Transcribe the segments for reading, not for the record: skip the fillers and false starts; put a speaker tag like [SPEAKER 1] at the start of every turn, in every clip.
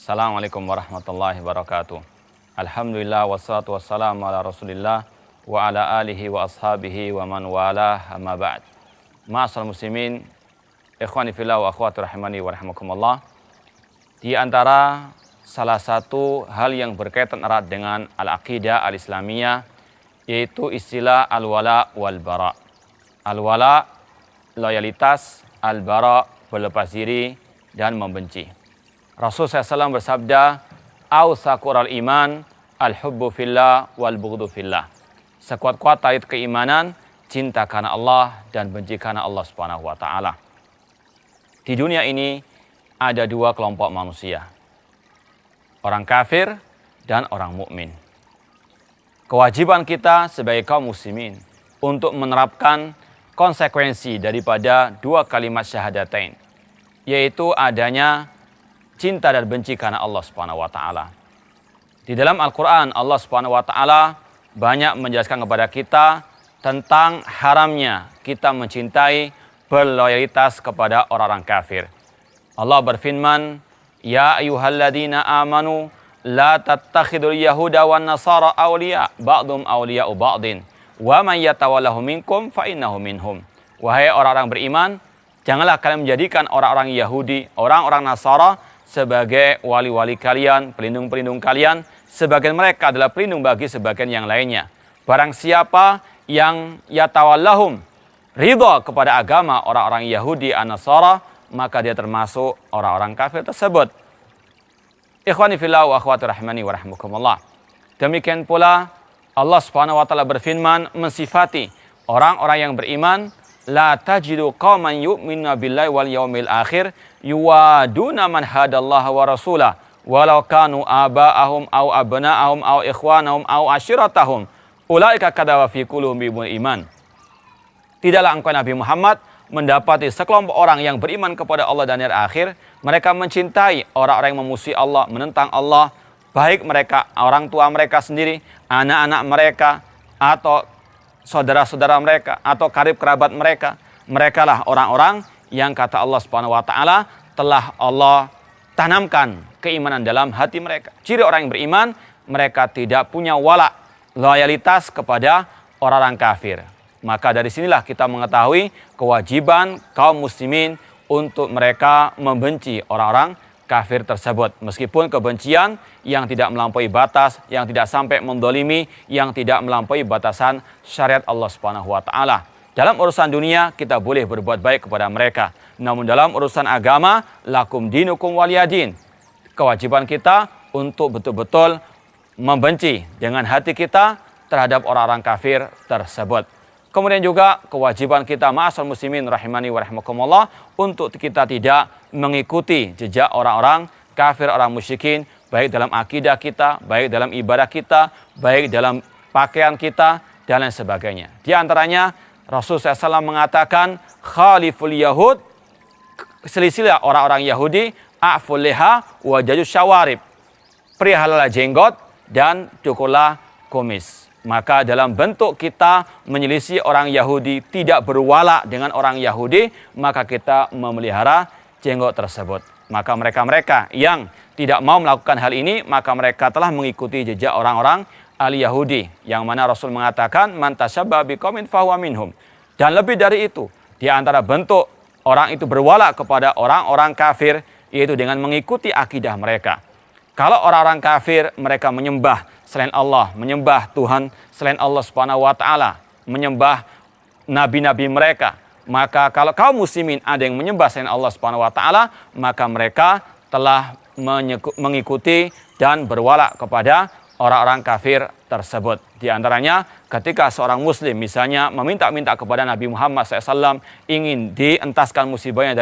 [SPEAKER 1] Assalamualaikum warahmatullahi wabarakatuh. Alhamdulillah wassalatu wassalamu ala Rasulillah wa ala alihi wa ashabihi wa man walah, amma ba'd. Ma'asal muslimin, ikhwani fillah wa akhwati rahimani wa rahimakumullah. Di antara salah satu hal yang berkaitan erat dengan al-aqidah al-islamiyah yaitu istilah al-wala wal bara. Al-wala loyalitas, al-bara berlepas diri dan membenci. Rasul SAW bersabda, "Awsaqural iman al-hubbu fillah wal bughdu fillah." Sekuat-kuat tali keimanan, cinta karena Allah dan benci karena Allah Subhanahu wa taala. Di dunia ini ada dua kelompok manusia. Orang kafir dan orang mukmin. Kewajiban kita sebagai kaum muslimin untuk menerapkan konsekuensi daripada dua kalimat syahadatain, yaitu adanya cinta dan benci karena Allah Subhanahu wa taala. Di dalam Al-Qur'an Allah Subhanahu wa taala banyak menjelaskan kepada kita tentang haramnya kita mencintai berloyalitas kepada orang-orang kafir. Allah berfirman, "Ya ayyuhalladzina amanu la tattakhidul yahuda wan nasara awliya ba'dhum awliya'u ba'din wa man yatawallahu minkum fa innahu minhum." Wahai orang-orang beriman, janganlah kalian menjadikan orang-orang Yahudi, orang-orang Nasara sebagai wali-wali kalian, pelindung-pelindung kalian, sebagian mereka adalah pelindung bagi sebagian yang lainnya. Barang siapa yang yatawallahum, ridha kepada agama orang-orang Yahudi an-Nasara, maka dia termasuk orang-orang kafir tersebut. Ikhwani fillah wa akhwati rahimani wa rahimakumullah. Demikian pula Allah Subhanahu wa taala berfirman mensifati orang-orang yang beriman, la tajidu qauman yu'minuna billahi wal yaumil akhir yuwaduna man hadallaha wa rasulah walau kanu aba'ahum aw abna'ahum aw ikhwanahum aw ashiratahum ulaika kadawa fi qulubihimul iman. Tidaklah engkau Nabi Muhammad mendapati sekelompok orang yang beriman kepada Allah dan hari akhir, mereka mencintai orang-orang yang memusuhi Allah, menentang Allah, baik mereka orang tua mereka sendiri, anak-anak mereka, atau saudara-saudara mereka, atau karib kerabat mereka. Mereka lah orang-orang yang kata Allah Subhanahu wa taala telah Allah tanamkan keimanan dalam hati mereka. Ciri orang yang beriman, mereka tidak punya wala, loyalitas kepada orang-orang kafir. Maka dari sinilah kita mengetahui kewajiban kaum muslimin untuk mereka membenci orang-orang kafir tersebut. Meskipun kebencian yang tidak melampaui batas, yang tidak sampai mendolimi, yang tidak melampaui batasan syariat Allah Subhanahu wa taala. Dalam urusan dunia kita boleh berbuat baik kepada mereka. Namun dalam urusan agama, lakum dinukum waliyadin. Kewajiban kita untuk betul-betul membenci dengan hati kita terhadap orang-orang kafir tersebut. Kemudian juga kewajiban kita ma'asal muslimin rahimani wa rahimakumullah untuk kita tidak mengikuti jejak orang-orang kafir, orang musyrikin, baik dalam akidah kita, baik dalam ibadah kita, baik dalam pakaian kita, dan lain sebagainya. Di antaranya Rasulullah SAW mengatakan khaliful yahud, selisilah orang-orang Yahudi, a'ful liha wa jajus syawarib, perihalalah jenggot dan cukurlah kumis. Maka dalam bentuk kita menyelisih orang Yahudi, tidak berwala dengan orang Yahudi, maka kita memelihara jenggot tersebut. Maka mereka-mereka yang tidak mau melakukan hal ini, maka mereka telah mengikuti jejak orang-orang al-Yahudi, yang mana Rasul mengatakan man tashabbaha biqaumin fahuwa minhum. Dan lebih dari itu, di antara bentuk orang itu berwala kepada orang-orang kafir, yaitu dengan mengikuti akidah mereka. Kalau orang-orang kafir mereka menyembah selain Allah, menyembah Tuhan selain Allah Subhanahu wa taala, menyembah nabi-nabi mereka, maka kalau kaum muslimin ada yang menyembah selain Allah Subhanahu wa taala, maka mereka telah mengikuti dan berwala kepada orang-orang kafir tersebut. Di antaranya ketika seorang muslim misalnya meminta-minta kepada Nabi Muhammad SAW, ingin dientaskan musibahnya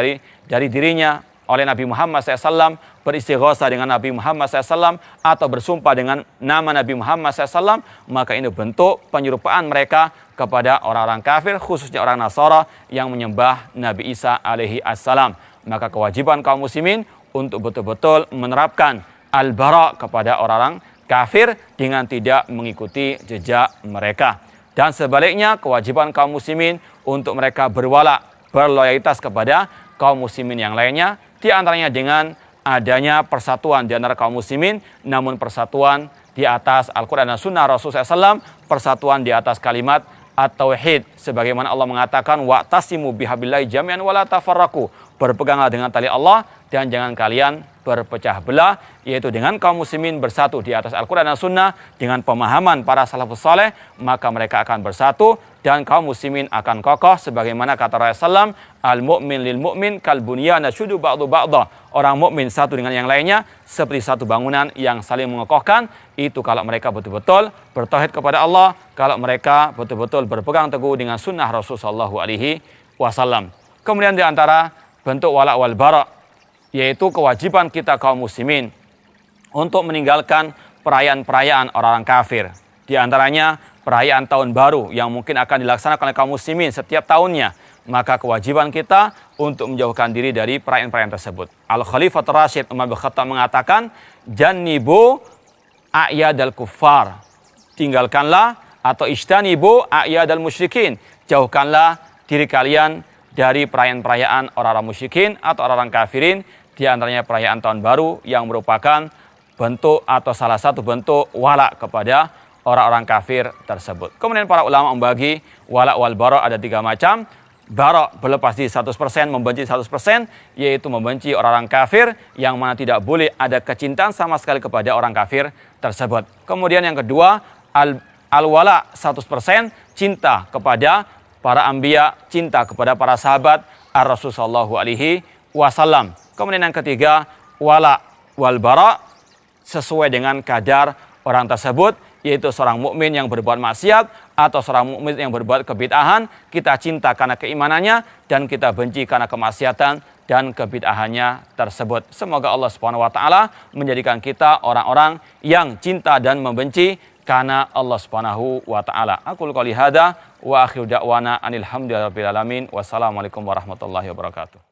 [SPEAKER 1] dari dirinya oleh Nabi Muhammad SAW, beristighosa dengan Nabi Muhammad SAW, atau bersumpah dengan nama Nabi Muhammad SAW, maka ini bentuk penyerupaan mereka kepada orang-orang kafir, khususnya orang Nasara yang menyembah Nabi Isa alaihi assalam. Maka kewajiban kaum muslimin untuk betul-betul menerapkan al-bara kepada orang-orang kafir dengan tidak mengikuti jejak mereka. Dan sebaliknya kewajiban kaum muslimin untuk mereka berwala, berloyalitas kepada kaum muslimin yang lainnya, di antaranya dengan adanya persatuan di antara kaum muslimin, namun persatuan di atas Al-Quran dan Sunnah Rasulullah SAW, persatuan di atas kalimat at-tauhid, sebagaimana Allah mengatakan wa'tasimu bihablillahi jami'an wala tafarraqu, berpeganglah dengan tali Allah dan jangan kalian berpecah belah, yaitu dengan kaum muslimin bersatu di atas Al-Quran dan Sunnah dengan pemahaman para salafus saleh, maka mereka akan bersatu dan kaum muslimin akan kokoh, sebagaimana kata Rasulullah SAW, al-mu'min lil mu'min kal bunyan yashuddu ba'du ba'dha, orang mukmin satu dengan yang lainnya seperti satu bangunan yang saling mengokohkan. Itu kalau mereka betul-betul bertauhid kepada Allah, kalau mereka betul-betul berpegang teguh dengan sunnah Rasulullah SAW. Kemudian di antara bentuk wala wal bara, yaitu kewajiban kita kaum muslimin untuk meninggalkan perayaan-perayaan orang-orang kafir. Di antaranya perayaan tahun baru yang mungkin akan dilaksanakan oleh kaum muslimin setiap tahunnya. Maka kewajiban kita untuk menjauhkan diri dari perayaan-perayaan tersebut. Al-Khalifatul Rasyid Umar bin Khattab mengatakan, "Jannibu a'yadal kuffar." Tinggalkanlah atau ijtanibu a'yadal musyrikin. Jauhkanlah diri kalian dari perayaan-perayaan orang-orang musyrikin atau orang-orang kafirin, di antaranya perayaan tahun baru yang merupakan bentuk atau salah satu bentuk wala kepada orang-orang kafir tersebut. Kemudian para ulama membagi wala wal bara ada 3 macam. Bara berlepas diri 100%, membenci 100%, yaitu membenci orang-orang kafir yang mana tidak boleh ada kecintaan sama sekali kepada orang kafir tersebut. Kemudian yang kedua, al-wala 100%, cinta kepada para anbiya, cinta kepada para sahabat Ar-Rasul sallallahu alaihi wasallam. Kemudian yang ketiga, wala wal bara sesuai dengan kadar orang tersebut, yaitu seorang mukmin yang berbuat maksiat atau seorang mukmin yang berbuat kebid'ahan, kita cinta karena keimanannya dan kita benci karena kemaksiatan dan kebid'ahannya tersebut. Semoga Allah Subhanahu wa taala menjadikan kita orang-orang yang cinta dan membenci karena Allah Subhanahu wa taala. Aqulu qouli hadza wa akhiru da'wana anil hamdulillahi rabbil alamin. Wassalamualaikum warahmatullahi wabarakatuh.